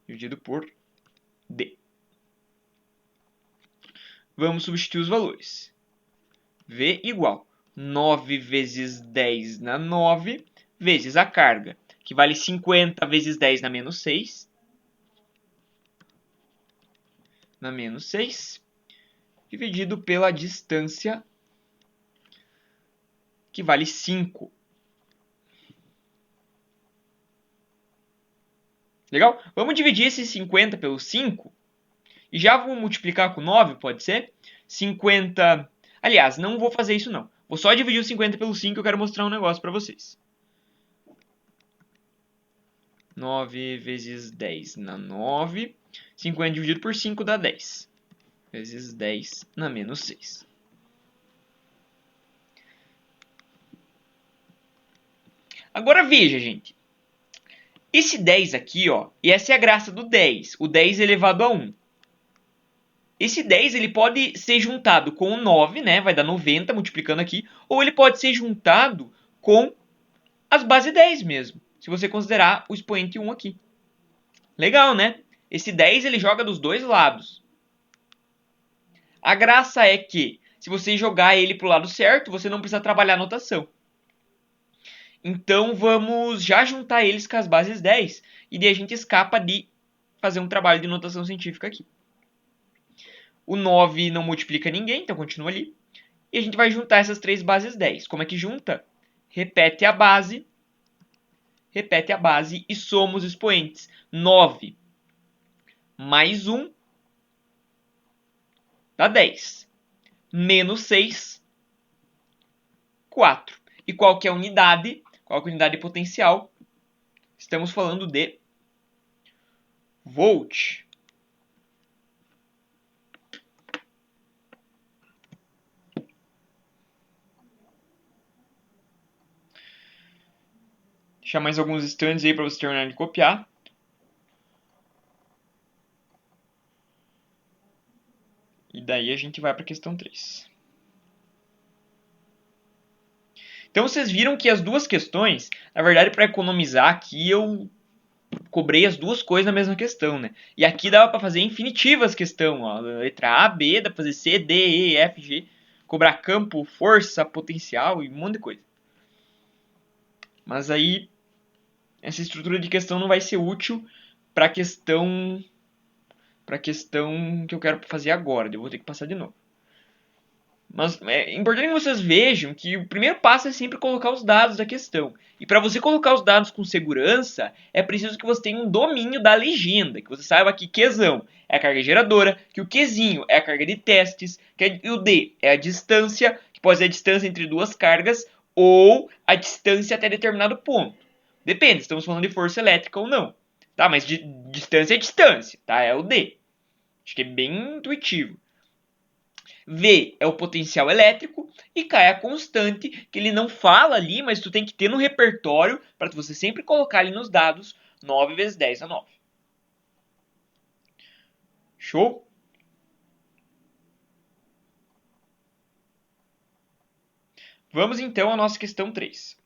Dividido por D. Vamos substituir os valores. V igual 9 vezes 10 na 9, vezes a carga, que vale 50 vezes 10 na menos 6. Na menos 6, dividido pela distância, que vale 5. Legal? Vamos dividir esse 50 pelo 5 e já vou multiplicar com 9, pode ser? 50... Aliás, não vou fazer isso não. Vou só dividir o 50 pelo 5 e eu quero mostrar um negócio para vocês. 9 vezes 10 na 9. 50 dividido por 5 dá 10. Vezes 10 na menos 6. Agora veja, gente. Esse 10 aqui, ó, e essa é a graça do 10. O 10 elevado a 1. Esse 10 ele pode ser juntado com o 9, né? Vai dar 90 multiplicando aqui. Ou ele pode ser juntado com as bases 10 mesmo. Se você considerar o expoente 1 aqui. Legal, né? Esse 10 ele joga dos dois lados. A graça é que, se você jogar ele para o lado certo, você não precisa trabalhar a notação. Então vamos já juntar eles com as bases 10. E daí a gente escapa de fazer um trabalho de notação científica aqui. O 9 não multiplica ninguém, então continua ali. E a gente vai juntar essas três bases 10. Como é que junta? Repete a base e soma os expoentes. 9 mais 1 dá 10. Menos 6, 4. E qual que é a unidade? Qual que é a unidade potencial? Estamos falando de volt. Deixar mais alguns instantes aí para você terminar de copiar. E daí a gente vai para a questão 3. Então vocês viram que as duas questões, na verdade para economizar aqui eu cobrei as duas coisas na mesma questão, né? E aqui dava para fazer infinitivas questão, ó, letra A, B, dá para fazer C, D, E, F, G, cobrar campo, força, potencial e um monte de coisa. Mas aí essa estrutura de questão não vai ser útil para a questão para a questão que eu quero fazer agora. Eu vou ter que passar de novo. Mas é importante que vocês vejam que o primeiro passo é sempre colocar os dados da questão. E para você colocar os dados com segurança, é preciso que você tenha um domínio da legenda, que você saiba que Qzão é a carga geradora, que o Qzinho é a carga de testes, que o D é a distância, que pode ser a distância entre duas cargas, ou a distância até determinado ponto. Depende, estamos falando de força elétrica ou não. Tá, mas distância é distância, tá? É o D. Acho que é bem intuitivo. V é o potencial elétrico e K é a constante, que ele não fala ali, mas tu tem que ter no repertório para você sempre colocar ali nos dados 9 vezes 10 a 9. Show? Vamos então à nossa questão 3.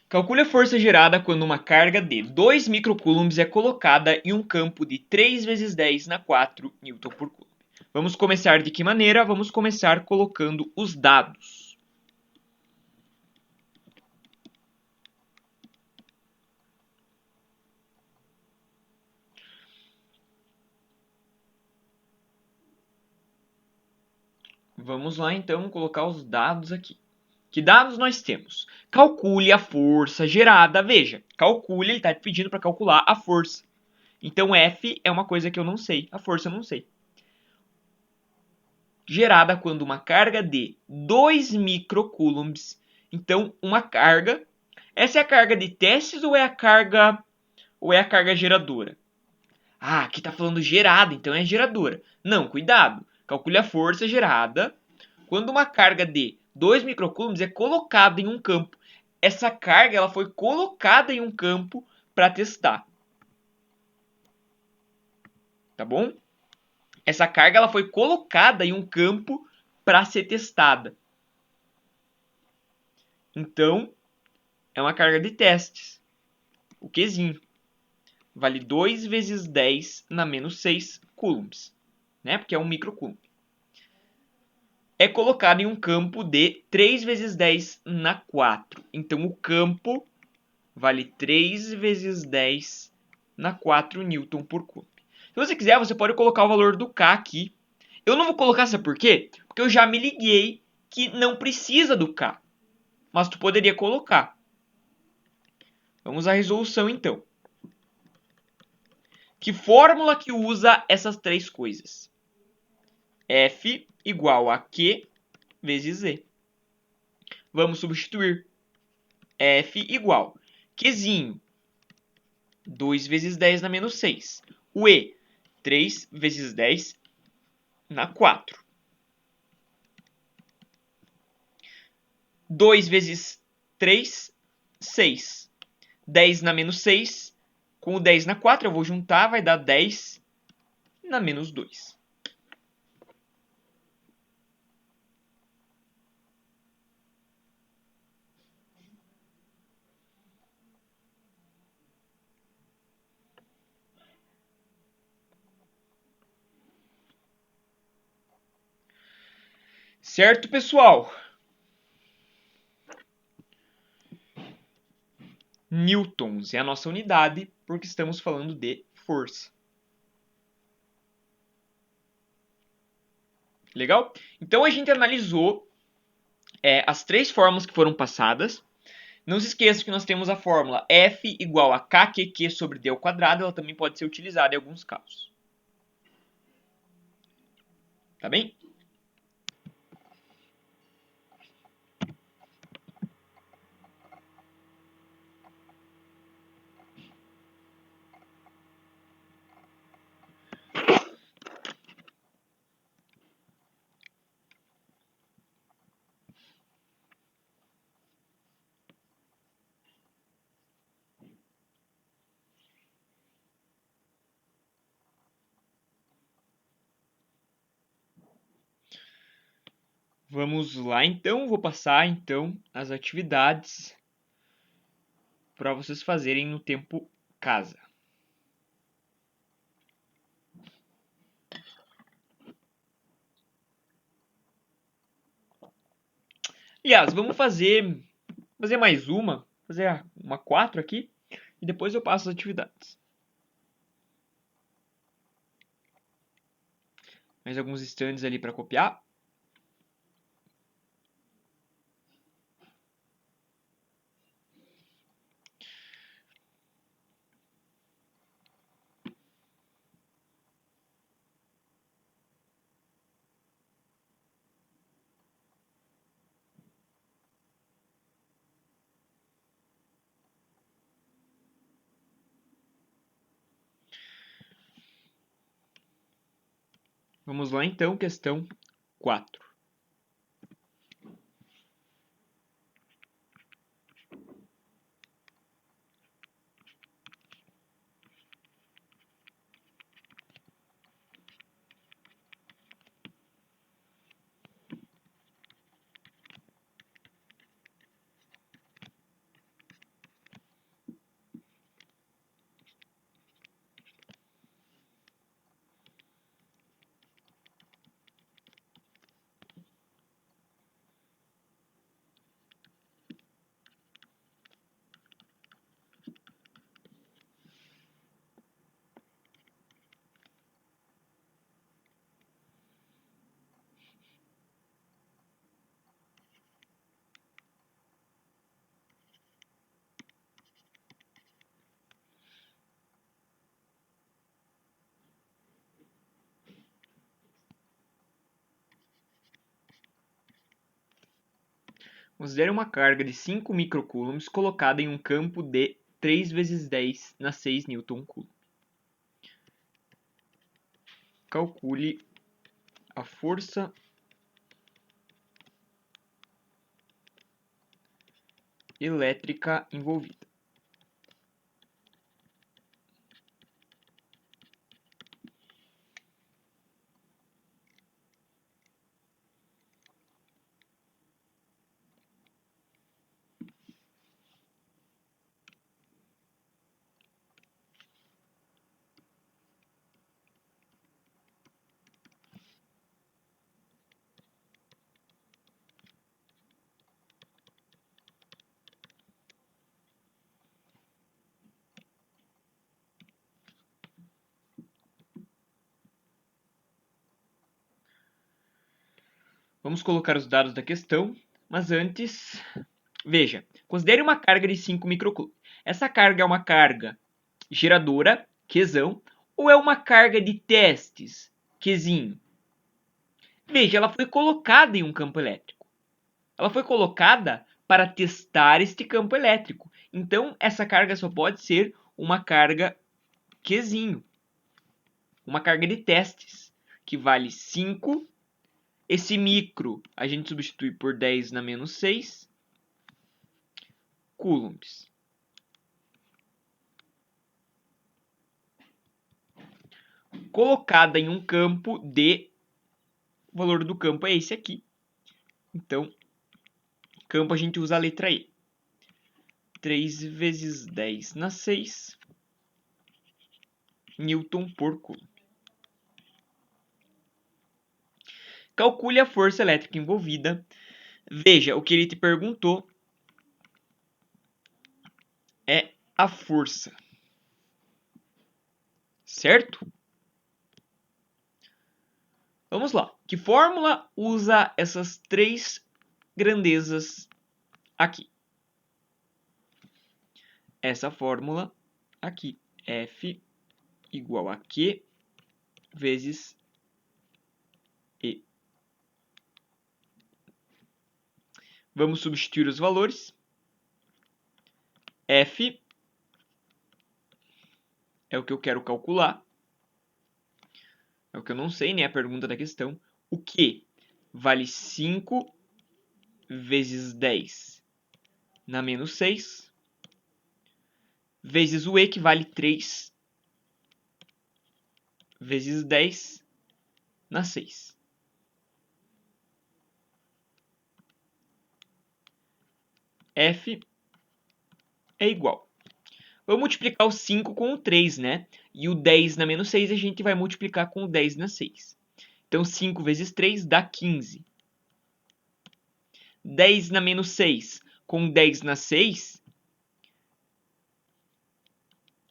Calcule a força gerada quando uma carga de 2 microcoulombs é colocada em um campo de 3 vezes 10 na 4 Nm por coulomb. Vamos começar de que maneira? Vamos começar colocando os dados. Vamos lá então colocar os dados aqui. Que dados nós temos? Calcule a força gerada. Veja, calcule, ele está pedindo para calcular a força. Então F é uma coisa que eu não sei, a força eu não sei. Gerada quando uma carga de 2 microcoulombs. Então uma carga. Essa é a carga de testes ou é a carga geradora? Ah, aqui está falando gerada, então é geradora. Não, cuidado. Calcule a força gerada quando uma carga de 2 microcoulombs é colocada em um campo. Essa carga ela foi colocada em um campo para testar. Tá bom? Essa carga ela foi colocada em um campo para ser testada. Então, é uma carga de testes. O Qzinho vale 2 vezes 10 na menos 6 coulombs, né? Porque é um microcoulomb. É colocado em um campo de 3 vezes 10 na 4. Então, o campo vale 3 vezes 10 na 4 Newton por coulomb. Se você quiser, você pode colocar o valor do K aqui. Eu não vou colocar, sabe por quê? Porque eu já me liguei que não precisa do K. Mas tu poderia colocar. Vamos à resolução, então. Que fórmula que usa essas três coisas? F igual a Q vezes Z. Vamos substituir. F igual Qzinho, 2 vezes 10 na menos 6. O E, 3 vezes 10 na 4. 2 vezes 3, 6. 10 na menos 6. Com o 10 na 4 eu vou juntar, vai dar 10 na menos 2. Certo, pessoal? Newtons é a nossa unidade porque estamos falando de força. Legal? Então a gente analisou as três fórmulas que foram passadas. Não se esqueça que nós temos a fórmula F igual a KQQ sobre D ao quadrado. Ela também pode ser utilizada em alguns casos. Tá bem? Vamos lá então, vou passar então as atividades para vocês fazerem no tempo casa. Aliás, vamos fazer mais uma, fazer uma 4 aqui e depois eu passo as atividades. Mais alguns instantes ali para copiar. Vamos lá então, questão 4. Considere uma carga de 5 microcoulombs colocada em um campo de 3 vezes 10 na 6 Newton coulomb. Calcule a força elétrica envolvida. Vamos colocar os dados da questão, mas antes, veja, considere uma carga de 5 microcoulombs. Essa carga é uma carga geradora, Qzão, ou é uma carga de testes, Qzinho? Veja, ela foi colocada em um campo elétrico. Ela foi colocada para testar este campo elétrico. Então, essa carga só pode ser uma carga Qzinho, uma carga de testes, que vale 5. Esse micro a gente substitui por 10 na menos 6 coulombs. Colocada em um campo de... O valor do campo é esse aqui. Então, campo a gente usa a letra E. 3 vezes 10 na 6 Newton por coulomb. Calcule a força elétrica envolvida. Veja, o que ele te perguntou é a força. Certo? Vamos lá. Que fórmula usa essas três grandezas aqui? Essa fórmula aqui. F igual a Q vezes E. Vamos substituir os valores. F é o que eu quero calcular. É o que eu não sei, né? A pergunta da questão. O Q vale 5 vezes 10 na menos 6. Vezes o E, que vale 3 vezes 10 na 6. F é igual. Vamos multiplicar o 5 com o 3, né? E o 10 na menos 6 a gente vai multiplicar com o 10 na 6. Então, 5 vezes 3 dá 15. 10 na menos 6 com 10 na 6.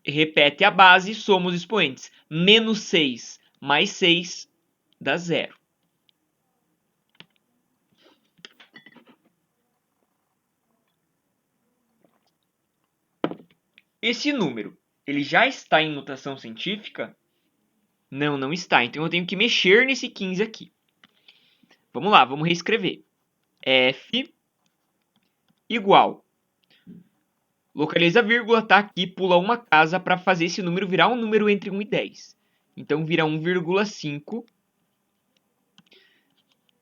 Repete a base e soma os expoentes. Menos 6 mais 6 dá 0. Esse número, ele já está em notação científica? Não, não está. Então eu tenho que mexer nesse 15 aqui. Vamos lá, vamos reescrever. F igual. Localiza a vírgula, tá aqui, pula uma casa para fazer esse número virar um número entre 1 e 10. Então vira 1,5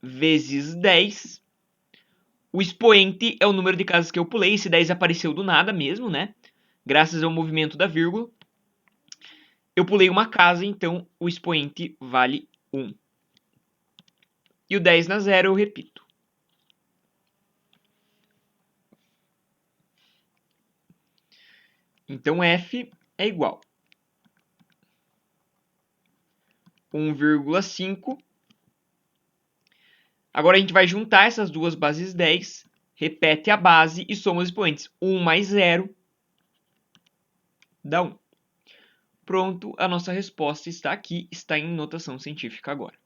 vezes 10. O expoente é o número de casas que eu pulei. Esse 10 apareceu do nada mesmo, né? Graças ao movimento da vírgula. Eu pulei uma casa, então o expoente vale 1. E o 10 na 0 eu repito. Então F é igual a 1,5. Agora a gente vai juntar essas duas bases 10, repete a base e soma os expoentes. 1 mais 0 dá 1. Pronto, a nossa resposta está aqui, está em notação científica agora.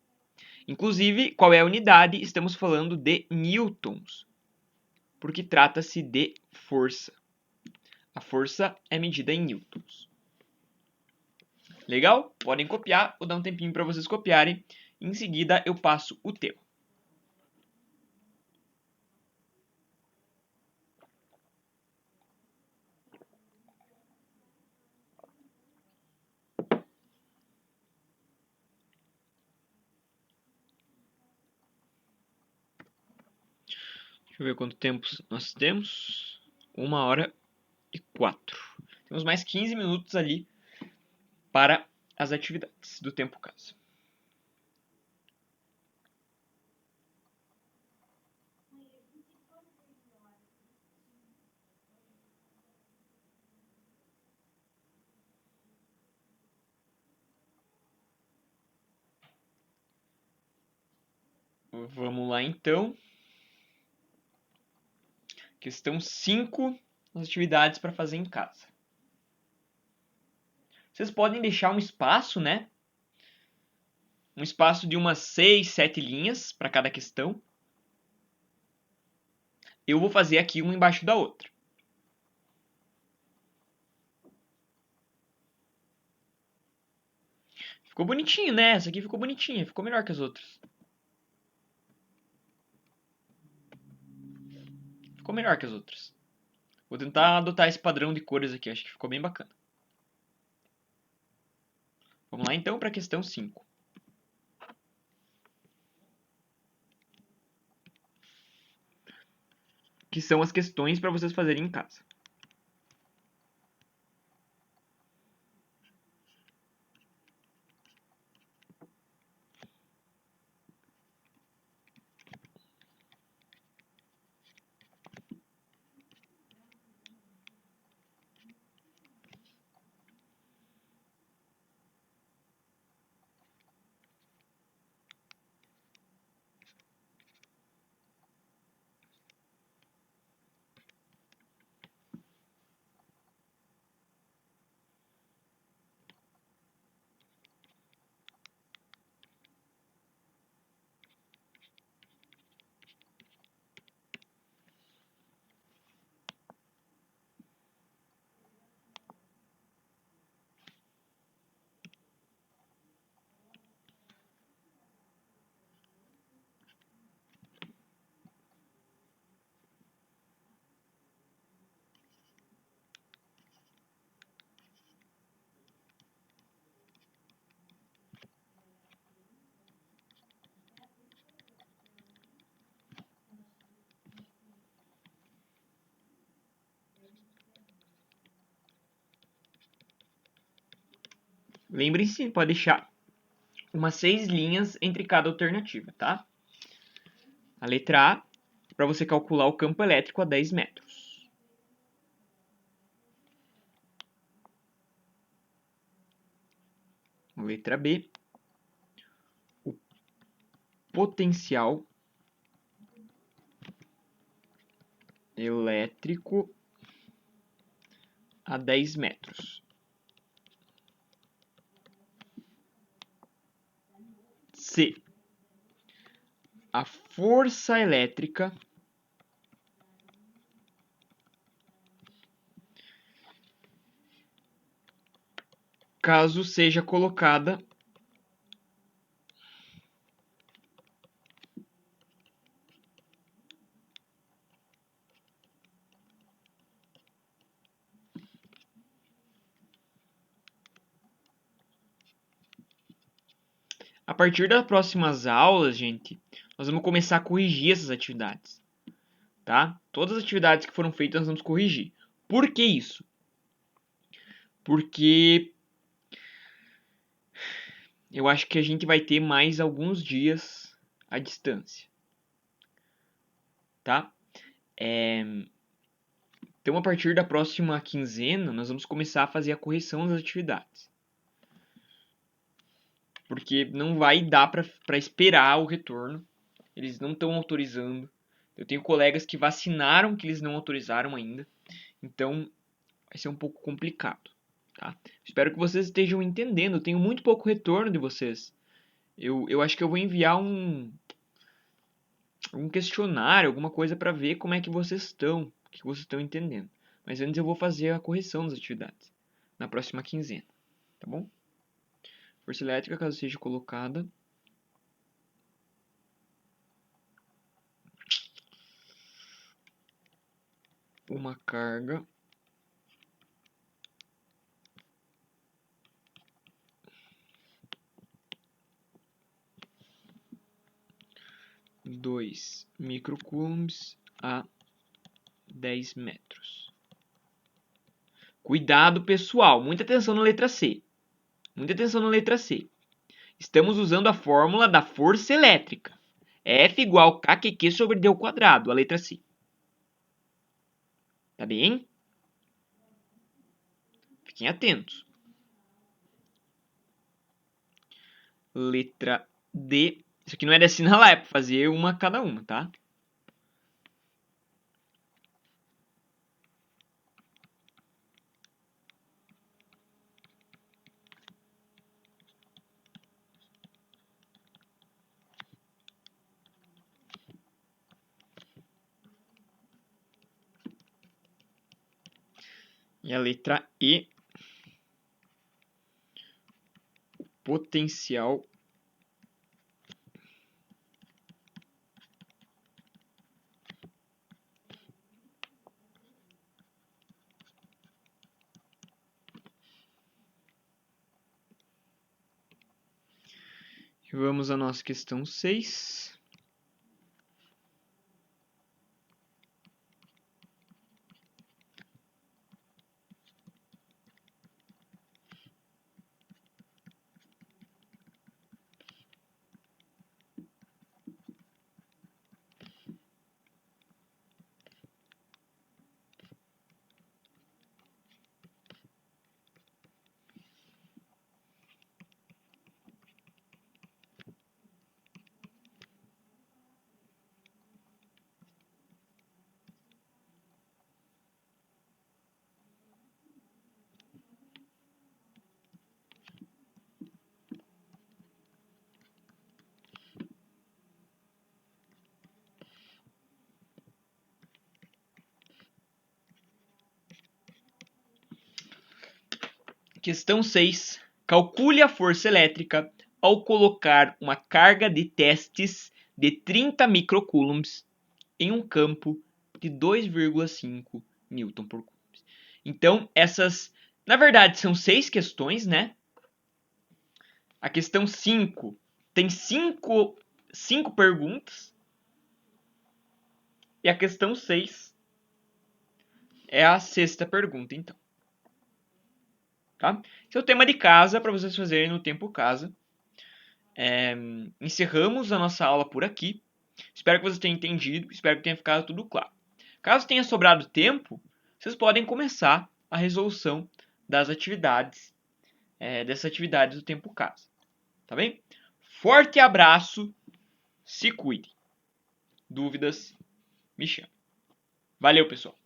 Inclusive, qual é a unidade? Estamos falando de newtons, porque trata-se de força. A força é medida em newtons. Legal? Podem copiar, vou dar um tempinho para vocês copiarem. Em seguida, eu passo o tema. Deixa eu ver quanto tempo nós temos. 1h04. Temos mais 15 minutos ali para as atividades do tempo casa. Vamos lá então. Questão 5, as atividades para fazer em casa. Vocês podem deixar um espaço, né? Um espaço de umas 6, 7 linhas para cada questão. Eu vou fazer aqui uma embaixo da outra. Ficou bonitinho, né? Essa aqui ficou bonitinha, ficou melhor que as outras. Ficou melhor que as outras. Vou tentar adotar esse padrão de cores aqui, acho que ficou bem bacana. Vamos lá então para a questão 5. Que são as questões para vocês fazerem em casa. Lembrem-se, pode deixar umas 6 linhas entre cada alternativa, tá? A letra A, para você calcular o campo elétrico a 10 metros. A letra B, o potencial elétrico a 10 metros. C, a força elétrica caso seja colocada a partir das próximas aulas, gente, nós vamos começar a corrigir essas atividades, tá? Todas as atividades que foram feitas nós vamos corrigir. Por que isso? Porque eu acho que a gente vai ter mais alguns dias à distância, tá? Então, a partir da próxima quinzena, nós vamos começar a fazer a correção das atividades. Porque não vai dar para esperar o retorno. Eles não estão autorizando. Eu tenho colegas que vacinaram que eles não autorizaram ainda. Então, vai ser um pouco complicado. Tá? Espero que vocês estejam entendendo. Eu tenho muito pouco retorno de vocês. Eu acho que eu vou enviar um questionário, alguma coisa para ver como é que vocês estão, o que vocês estão entendendo. Mas antes eu vou fazer a correção das atividades na próxima quinzena, tá bom? Força elétrica, caso seja colocada uma carga dois microcoulombs a 10 metros. Cuidado, pessoal. Muita atenção na letra C. Muita atenção na letra C. Estamos usando a fórmula da força elétrica. F igual KQQ sobre D ao quadrado, a letra C. Tá bem? Fiquem atentos. Letra D. Isso aqui não é de assinalar, é para fazer uma cada uma, tá? E a letra E. Potencial vamos à nossa questão 6. Questão 6. Calcule a força elétrica ao colocar uma carga de testes de 30 microcoulombs em um campo de 2,5 Newton por Coulomb. Então, essas, na verdade, são 6 questões, né? A questão 5 tem 5 perguntas. E a questão 6 é a sexta pergunta, então. tá? Esse é o tema de casa para vocês fazerem no tempo casa. Encerramos a nossa aula por aqui. Espero que vocês tenham entendido, espero que tenha ficado tudo claro. Caso tenha sobrado tempo, vocês podem começar a resolução das atividades, dessas atividades do tempo casa. Tá bem? Forte abraço, se cuide. Dúvidas, me chama. Valeu, pessoal!